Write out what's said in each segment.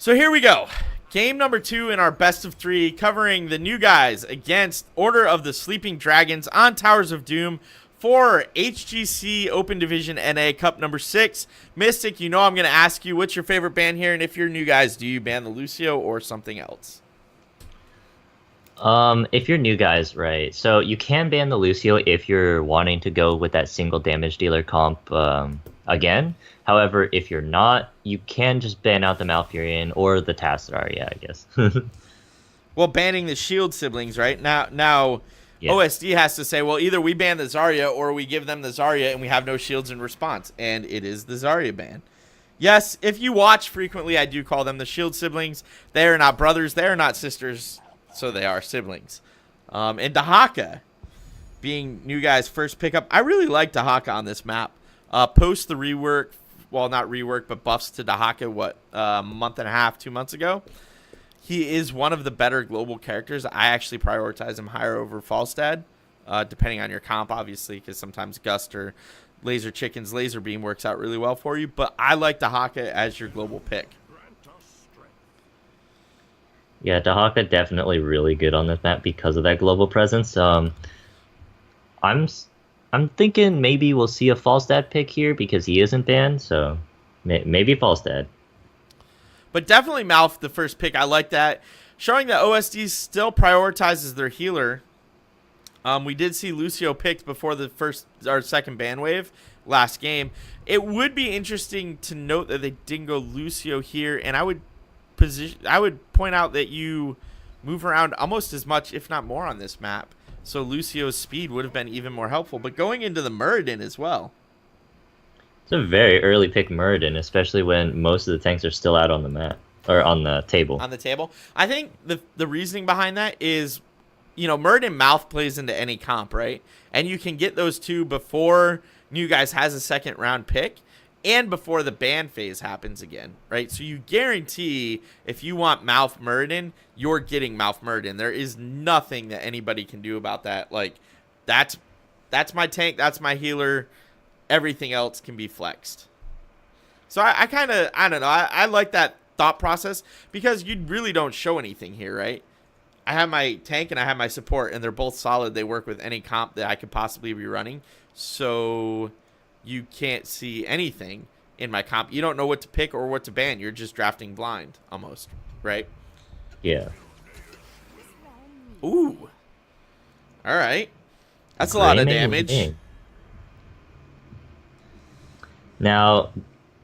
So here we go. Game number 2 in our best of 3, covering the new guys against Order of the Sleeping Dragons on Towers of Doom for HGC Open Division NA Cup number 6. Mystic, you know I'm going to ask you what's your favorite ban here, and if you're new guys, do you ban the Lucio or something else? If you're new guys, right? So you can ban the Lucio if you're wanting to go with that single damage dealer comp again. However, if you're not, you can just ban out the Malfurion or the Tassadar, yeah, I guess. Well, banning the shield siblings, right? Now Yeah. OSD has to say, well, either we ban the Zarya or we give them the Zarya and we have no shields in response. And it is the Zarya ban. Yes, if you watch frequently, I do call them the shield siblings. They are not brothers. They are not sisters. So they are siblings. And Dahaka being new guy's first pickup. I really like Dahaka on this map. Post the rework, well, not rework, but buffs to Dahaka, a month and a half, 2 months ago. He is one of the better global characters. I actually prioritize him higher over Falstad, depending on your comp, obviously, because sometimes Gust or Laser Chicken's Laser Beam works out really well for you. But I like Dahaka as your global pick. Yeah, Dahaka definitely really good on this map because of that global presence. I'm thinking maybe we'll see a Falstad pick here because he isn't banned, so maybe Falstad. But definitely Malf, the first pick. I like that. Showing that OSD still prioritizes their healer. We did see Lucio picked before the first or second ban wave last game. It would be interesting to note that they didn't go Lucio here, and I would point out that you move around almost as much, if not more, on this map. So Lucio's speed would have been even more helpful. But going into the Muradin as well. It's a very early pick Muradin, especially when most of the tanks are still out on the map or on the table. On the table. I think the reasoning behind that is, you know, Muradin Mouth plays into any comp, right? And you can get those two before New Guys has a second round pick and before the ban phase happens again, right? So you guarantee if you want Mouth Muradin, you're getting Mouth Muradin. There is nothing that anybody can do about that. Like, that's my tank, that's my healer. Everything else can be flexed. So I don't know. I like that thought process because you really don't show anything here, right? I have my tank and I have my support, and they're both solid. They work with any comp that I could possibly be running. So you can't see anything in my comp. You don't know what to pick or what to ban. You're just drafting blind almost, right? Yeah. Ooh. All right. That's a lot of damage. Now,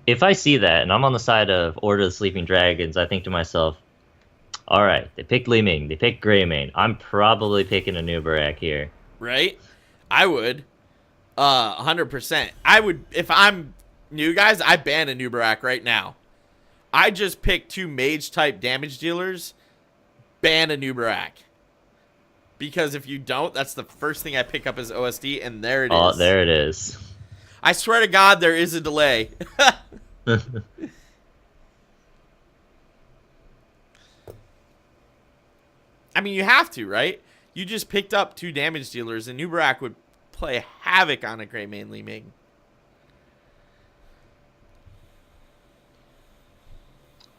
if I see that and I'm on the side of Order of the Sleeping Dragons, I think to myself, all right, they picked Li Ming, they picked Greymane. I'm probably picking a new Barak here. Right? I would. 100%. I would, if I'm new guys, I ban a new Barak right now. I just picked 2 mage type damage dealers, ban a new Barak. Because if you don't, that's the first thing I pick up as OSD, and there it is. Oh, there it is. I swear to God, there is a delay. I mean, you have to, right? You just picked up 2 damage dealers, and New Barak would play havoc on a Greymane Li Ming.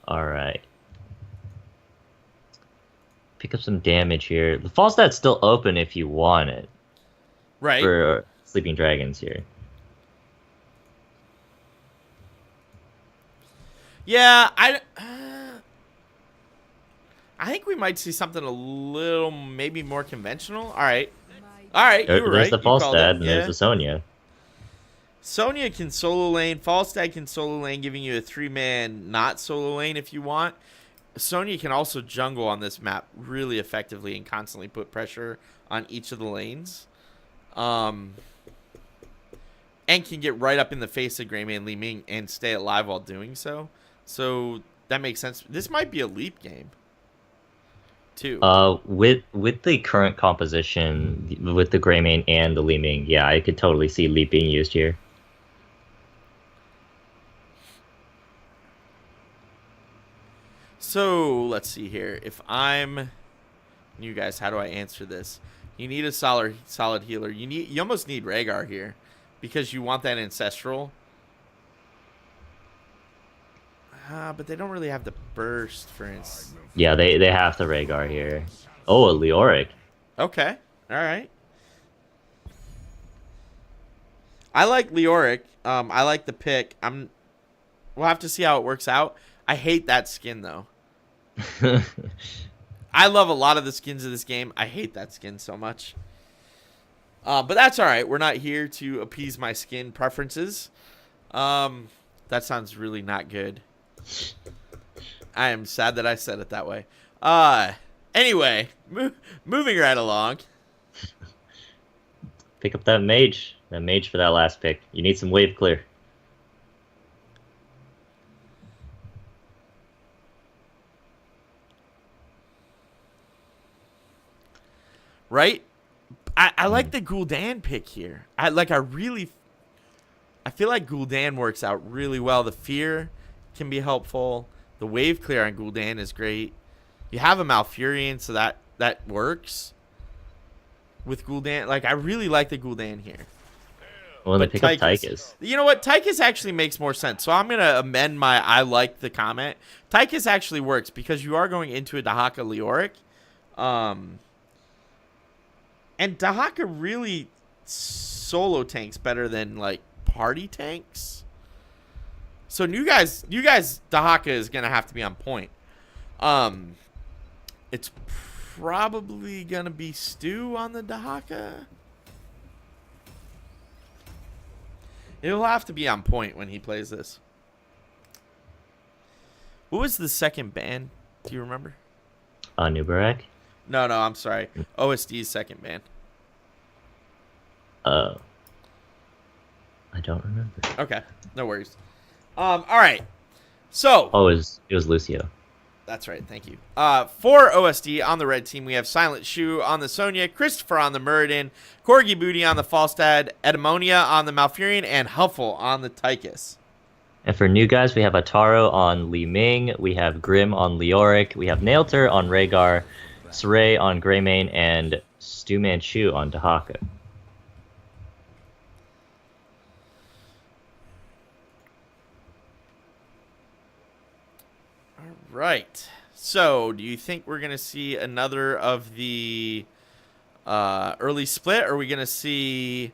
All right. Pick up some damage here. The Falstat's still open if you want it. Right. For Sleeping Dragons here. Yeah, I think we might see something a little, maybe more conventional. All right. All right, you were right. There's the Falstad, and there's the Sonya. Sonya can solo lane. Falstad can solo lane, giving you a 3-man not solo lane if you want. Sonya can also jungle on this map really effectively and constantly put pressure on each of the lanes. And can get right up in the face of Greymane Li Ming and stay alive while doing so. So that makes sense. This might be a leap game, too. With the current composition, with the Greymane and the Li Ming, yeah, I could totally see leap being used here. So let's see here. If I'm you guys, how do I answer this? You need a solid healer. You almost need Rhaegar here because you want that ancestral. But they don't really have the burst, for instance. Yeah, they have the Rhaegar here. Oh, a Leoric. Okay. All right. I like Leoric. I like the pick. We'll have to see how it works out. I hate that skin, though. I love a lot of the skins of this game. I hate that skin so much. But that's all right. We're not here to appease my skin preferences. That sounds really not good. I am sad that I said it that way. Anyway, moving right along. Pick up that mage. That mage for that last pick. You need some wave clear. Right? I like the Gul'dan pick here. I feel like Gul'dan works out really well. The fear can be helpful. The wave clear on Gul'dan is great. You have a Malfurion, so that works with Gul'dan. Like, I really like the Gul'dan here. Well, they pick up Tychus. You know what? Tychus actually makes more sense. So I'm going to amend my I like the comment. Tychus actually works because you are going into a Dahaka Leoric. And Dahaka really solo tanks better than, like, party tanks. So you guys, Dahaka is going to have to be on point. It's probably going to be Stu on the Dahaka. It'll have to be on point when he plays this. What was the second ban? Do you remember? Nubarak? No, I'm sorry. OSD's second ban. I don't remember. Okay, no worries. All right. So. Oh, it was Lucio. That's right. Thank you. For OSD on the red team, we have Silent Shoe on the Sonya, Christopher on the Muradin, Corgi Booty on the Falstad, Edamonia on the Malfurion, and Huffle on the Tychus. And for new guys, we have Ataro on Li Ming, we have Grim on Leoric, we have Nailter on Rhaegar, Saray on Greymane, and Stu Manchu on Dahaka. Right. So, do you think we're going to see another of the early split, or are we going to see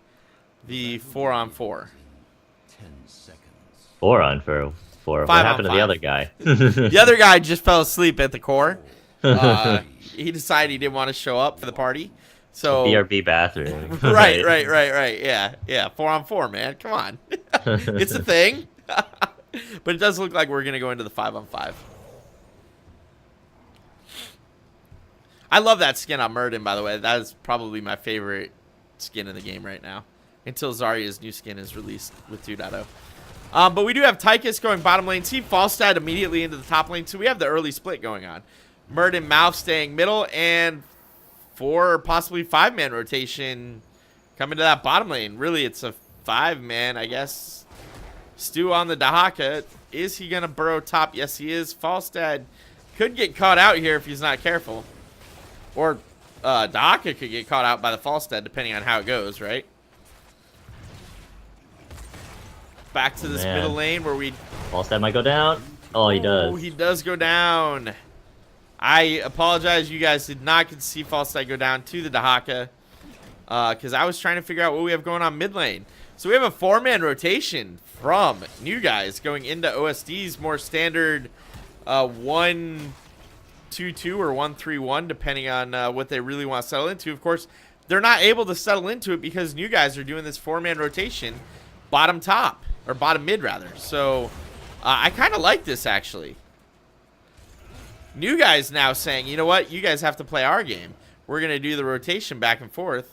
the 4-on-4? 10 seconds. 4-on-4. What happened to the other guy? The other guy just fell asleep at the core. He decided he didn't want to show up for the party. So BRB bathroom. Right. Yeah. 4-on-4, man. Come on. It's a thing. But it does look like we're going to go into the 5-on-5. I love that skin on Muradin, by the way. That is probably my favorite skin in the game right now. Until Zarya's new skin is released with 2.0. But we do have Tychus going bottom lane. See Falstad immediately into the top lane. So we have the early split going on. Muradin Mouth staying middle. And 4 or possibly 5-man rotation coming to that bottom lane. Really, it's a 5-man, I guess. Stu on the Dahaka. Is he going to burrow top? Yes, he is. Falstad could get caught out here if he's not careful. Or Dahaka could get caught out by the Falstad, depending on how it goes, right? Back to this middle lane where we... Falstad might go down. Oh, he does. Oh, he does go down. I apologize. You guys did not get to see Falstad go down to the Dahaka. Because I was trying to figure out what we have going on mid lane. So we have a 4-man rotation from new guys going into OSD's more standard 1-2-2 or 1-3-1, depending on what they really want to settle into. Of course, they're not able to settle into it because new guys are doing this 4-man rotation bottom top, or bottom mid rather. So I kind of like this actually. New guys now saying, you know what, you guys have to play our game. We're going to do the rotation back and forth.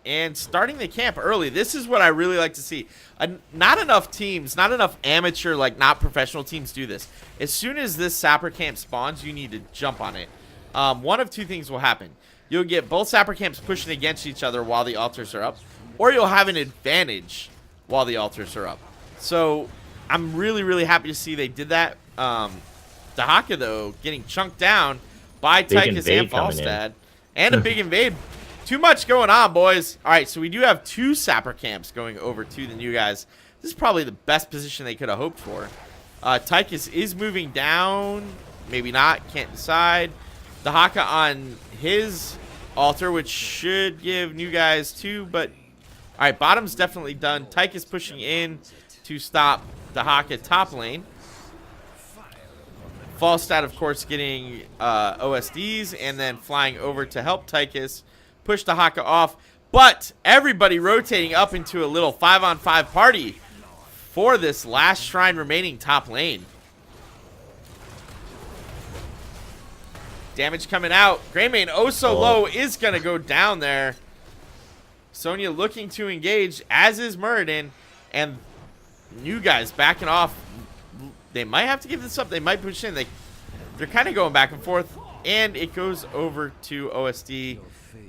And starting the camp early, this is what I really like to see. Not enough teams, not enough amateur, like not professional teams do this. As soon as this Sapper camp spawns, you need to jump on it. One of two things will happen. You'll get both Sapper camps pushing against each other while the altars are up, or you'll have an advantage while the altars are up. So I'm really, really happy to see they did that. Dahaka, though, getting chunked down by Tychus and Falstad. And a big invade. Too much going on, boys. All right, so we do have 2 Sapper camps going over to the new guys. This is probably the best position they could have hoped for. Tychus is moving down. Maybe not. Can't decide. Dahaka on his altar, which should give New Guys 2. But, all right, bottom's definitely done. Tychus pushing in to stop Dahaka top lane. Falstad, of course, getting OSDs and then flying over to help Tychus push Dahaka off. But everybody rotating up into a little 5-on-5 party for this last shrine remaining top lane. Damage coming out. Greymane oh so low is going to go down there. Sonya looking to engage, as is Muradin. And New Guys backing off. They might have to give this up. They might push in. They're kind of going back and forth. And it goes over to OSD.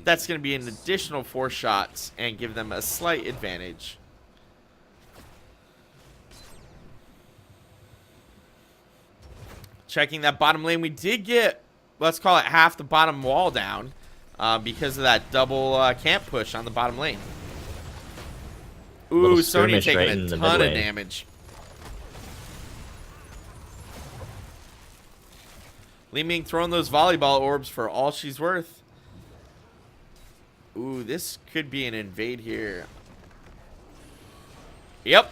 That's going to be an additional 4 shots and give them a slight advantage. Checking that bottom lane. We did get, let's call it, half the bottom wall down because of that double camp push on the bottom lane. Ooh, Sonya taking right a ton of damage. Li Ming throwing those volleyball orbs for all she's worth. Ooh, this could be an invade here. Yep.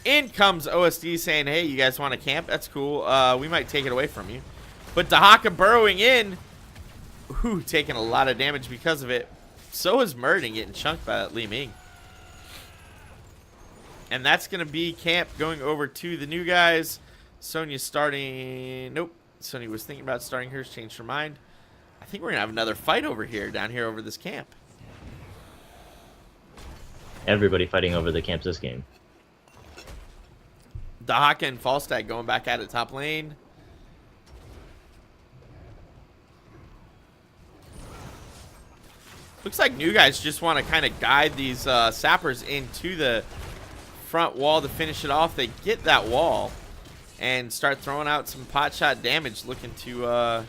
In comes OSD saying, hey, you guys want to camp? That's cool. We might take it away from you. But Dahaka burrowing in. Ooh, taking a lot of damage because of it. So is Muradin getting chunked by that Li Ming. And that's going to be camp going over to the New Guys. Sonya starting. Nope. Sonya was thinking about starting hers, changed her mind. I think we're going to have another fight over here, down here over this camp. Everybody fighting over the camps this game. Dahaka and Falstad going back at it top lane. Looks like New Guys just want to kind of guide these sappers into the front wall to finish it off. They get that wall and start throwing out some pot shot damage, looking to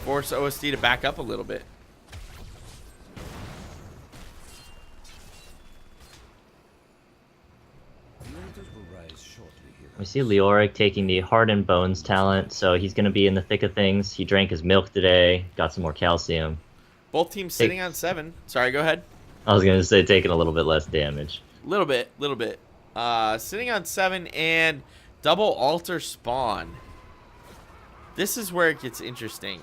force OSD to back up a little bit. We see Leoric taking the Heart and Bones talent, so he's going to be in the thick of things. He drank his milk today, got some more calcium. Both teams sitting on 7. Sorry, go ahead. I was going to say taking a little bit less damage. Little bit. Sitting on 7 and double altar spawn. This is where it gets interesting.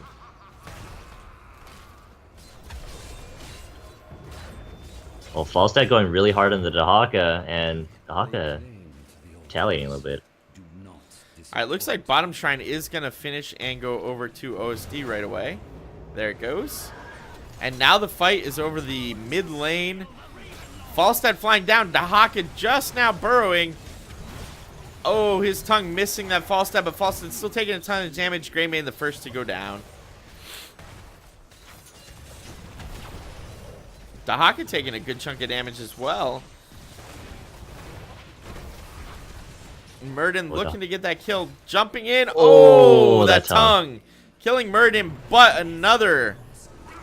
Well, Falstad going really hard on the Dahaka, and Dahaka retaliating a little bit. All right, looks like bottom shrine is going to finish and go over to OSD right away. There it goes. And now the fight is over the mid lane. Falstad flying down. Dahaka just now burrowing. Oh, his tongue missing that Falstad, but Falstad's still taking a ton of damage. Greymane the first to go down. Dahaka taking a good chunk of damage as well. Muradin looking to get that kill. Jumping in. Oh, that tongue. Killing Muradin, but another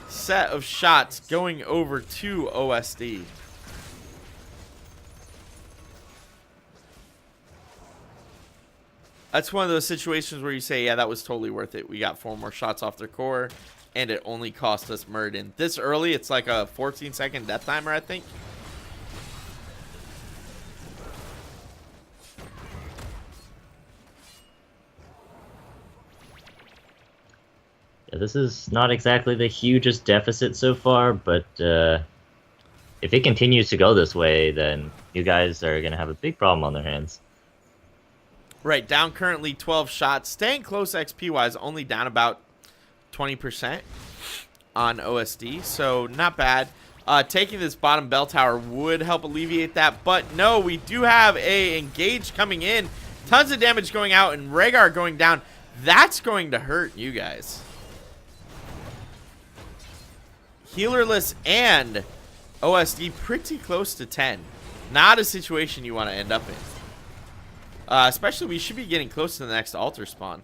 set of shots going over to OSD. That's one of those situations where you say, yeah, that was totally worth it. We got 4 more shots off their core, and it only cost us Muradin. This early, it's like a 14-second death timer, I think. Yeah, this is not exactly the hugest deficit so far, but if it continues to go this way, then you guys are going to have a big problem on their hands. Right, down currently 12 shots. Staying close XP-wise, only down about 20% on OSD, so not bad. Taking this bottom bell tower would help alleviate that, but no, we do have a engage coming in. Tons of damage going out, and Rhaegar going down. That's going to hurt you guys. Healerless and OSD pretty close to 10. Not a situation you want to end up in. Especially we should be getting close to the next altar spawn.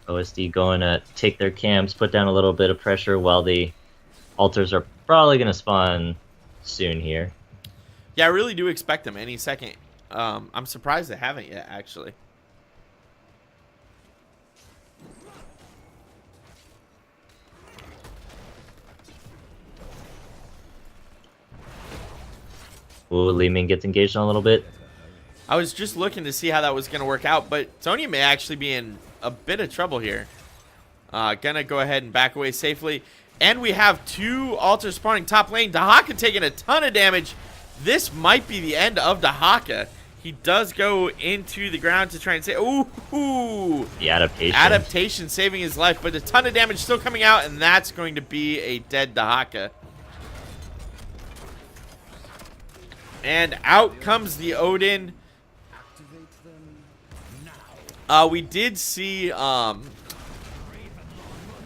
OSD going to take their camps, put down a little bit of pressure while the altars are probably gonna spawn soon here. Yeah, I really do expect them any second. I'm surprised they haven't yet, actually. Ooh, Li Ming gets engaged on a little bit. I was just looking to see how that was going to work out, but Sonya may actually be in a bit of trouble here. Gonna go ahead and back away safely. And we have 2 altars spawning top lane. Dahaka taking a ton of damage. This might be the end of Dahaka. He does go into the ground to try and say, ooh, The adaptation. adaptation saving his life, but a ton of damage still coming out, and that's going to be a dead Dahaka. And out comes the Odin. We did see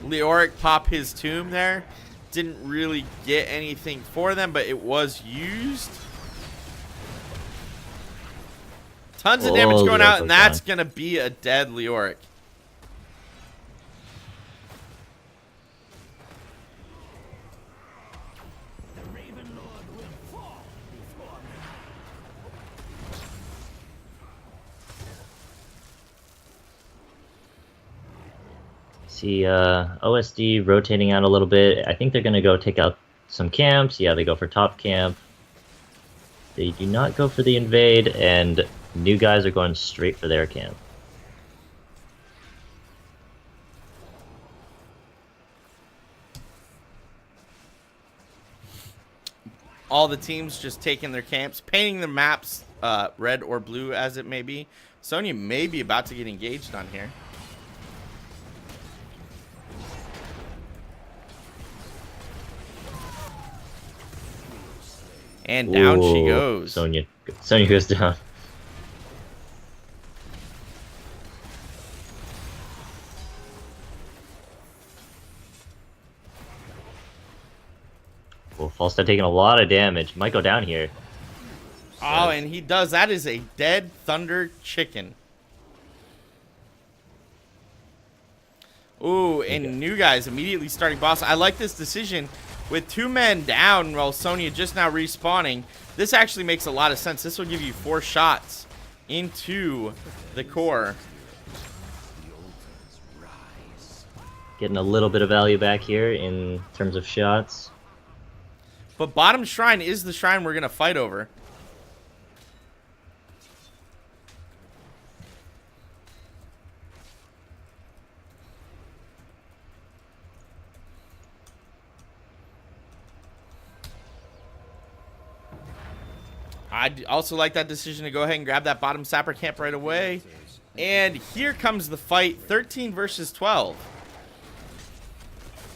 Leoric pop his tomb there. Didn't really get anything for them, but it was used. Tons of damage going out, and that's going to be a dead Leoric. See OSD rotating out a little bit. I think they're going to go take out some camps. Yeah, they go for top camp. They do not go for the invade, and new guys are going straight for their camp. All the teams just taking their camps, painting their maps red or blue as it may be. Sonya may be about to get engaged on here. And down she goes. Sonya goes down. Well, Falstad taking a lot of damage. Might go down here. Oh, and he does. That is a dead Thunder Chicken. Ooh, and new guys immediately starting boss. I like this decision. With 2 men down while Sonya just now respawning, this actually makes a lot of sense. This will give you 4 shots into the core. Getting a little bit of value back here in terms of shots. But bottom shrine is the shrine we're going to fight over. I'd also like that decision to go ahead and grab that bottom sapper camp right away. And here comes the fight, 13 versus 12.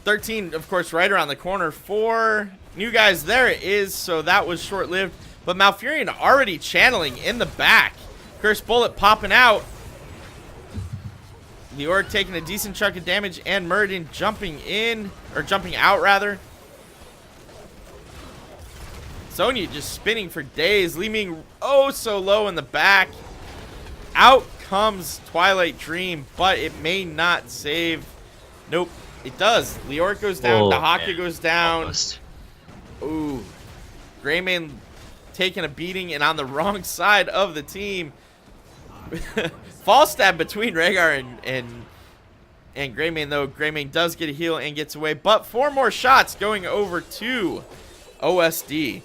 13, of course, right around the corner. 4 new guys. There it is. So that was short-lived. But Malfurion already channeling in the back. Curse Bullet popping out. Leoric taking a decent chunk of damage. And Muradin jumping in. Or jumping out, rather. Sonya just spinning for days. Li Ming oh so low in the back. Out comes Twilight Dream. But it may not save. Nope. It does. Leoric goes down. Dahaka goes down. Almost. Ooh. Greymane taking a beating and on the wrong side of the team. Fall stab between Rhaegar and Greymane, though. Greymane does get a heal and gets away. But 4 more shots going over to OSD.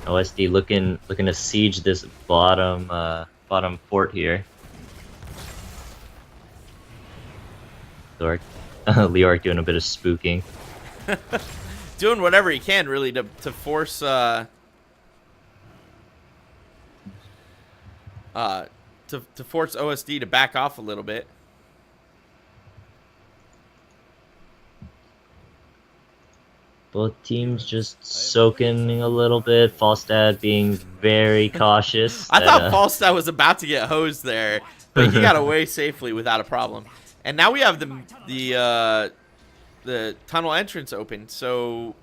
OSD looking to siege this bottom fort here. Leoric doing a bit of spooking. Doing whatever he can, really, to force to force OSD to back off a little bit. Both teams just soaking a little bit. Falstad being very cautious. I thought Falstad was about to get hosed there, but he got away safely without a problem. And now we have the tunnel entrance open. So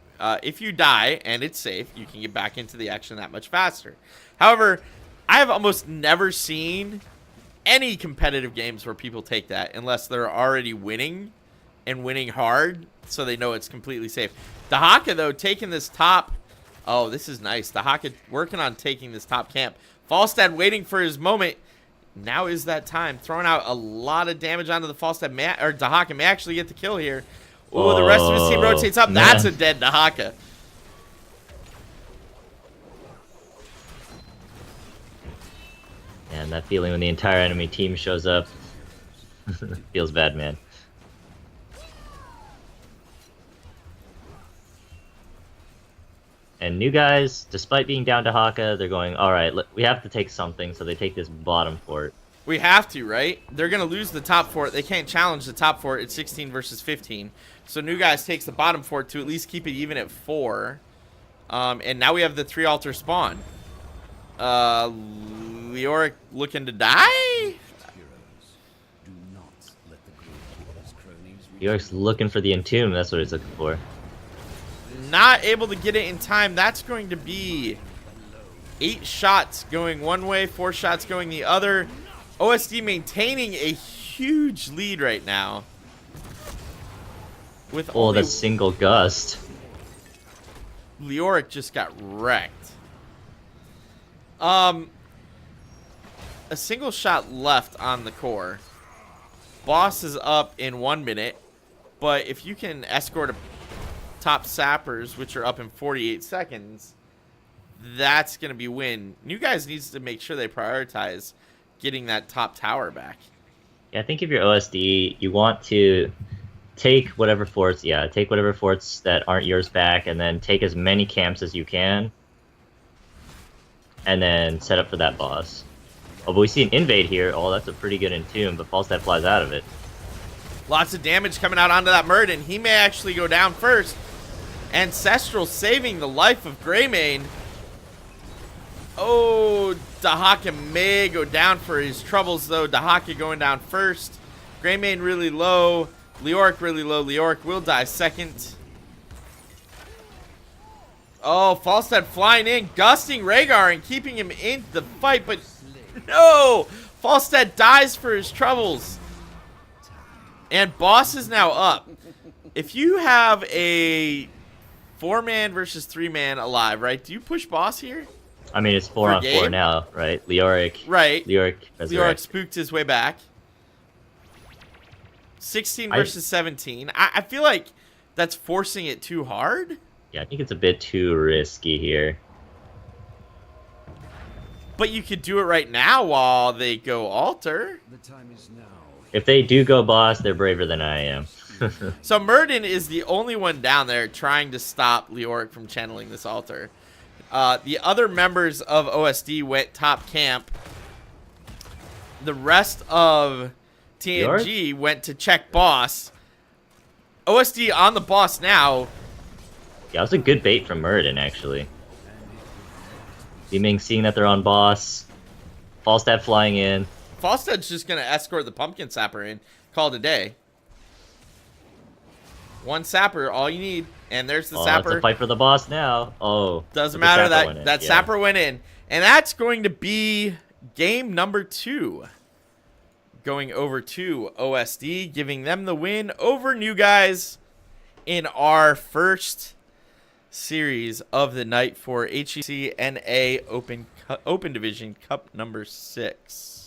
If you die and it's safe, you can get back into the action that much faster. However, I have almost never seen any competitive games where people take that unless they're already winning and winning hard, so they know it's completely safe. Dahaka, though, taking this top. Oh, this is nice. Dahaka working on taking this top camp. Falstad waiting for his moment. Now is that time. Throwing out a lot of damage onto the Falstad. Dahaka may actually get the kill here. Oh, the rest of his team rotates up. Man. That's a dead Dahaka. And that feeling when the entire enemy team shows up feels bad, man. And new guys, despite being down to Haka, they're going, all right, we have to take something, so they take this bottom fort. We have to, right? They're going to lose the top fort. They can't challenge the top fort at 16 versus 15. So new guys takes the bottom fort to at least keep it even at 4. And now we have the 3 altar spawn. Leoric looking to die? Heroes, do not let the great hero's cronies York's looking for the entomb, that's what he's looking for. Not able to get it in time. That's going to be 8 shots going one way, 4 shots going the other. OSD maintaining a huge lead right now. With only That single gust. Leoric just got wrecked. A single shot left on the core. Boss is up in 1 minute, but if you can escort a top sappers, which are up in 48 seconds, that's going to be win. New guys needs to make sure they prioritize getting that top tower back. Yeah, I think if you're OSD, you want to take whatever forts that aren't yours back, and then take as many camps as you can, and then set up for that boss. Oh, but we see an invade here. Oh, that's a pretty good entomb, but Falstad flies out of it. Lots of damage coming out onto that Murden. He may actually go down first. Ancestral saving the life of Greymane. Oh, Dahaka may go down for his troubles, though. Dahaka going down first. Greymane really low. Leoric really low. Leoric will die second. Oh, Falstad flying in, gusting Rhaegar and keeping him in the fight, but no! Falstad dies for his troubles. And boss is now up. If you have a 4-man versus 3-man alive, right? Do you push boss here? I mean, it's 4 on 4 now, right? Leoric. Right. Leoric Spooked his way back. 16 versus 17. I feel like that's forcing it too hard. Yeah, I think it's a bit too risky here. But you could do it right now while they go altar. The time is now. If they do go boss, they're braver than I am. So Murden is the only one down there trying to stop Leoric from channeling this altar. The other members of OSD went top camp. The rest of TNG went to check boss. OSD on the boss now. Yeah, that was a good bait from Murden, actually. Beaming, seeing that they're on boss. Falstad flying in. Falstad's just going to escort the pumpkin sapper in. Call it a day. 1 sapper, all you need. And there's the sapper. It's a fight for the boss now. Oh. Doesn't matter, that sapper went in. And that's going to be game number 2. Going over to OSD, giving them the win over new guys in our first series of the night for HGC NA Open Division Cup number 6.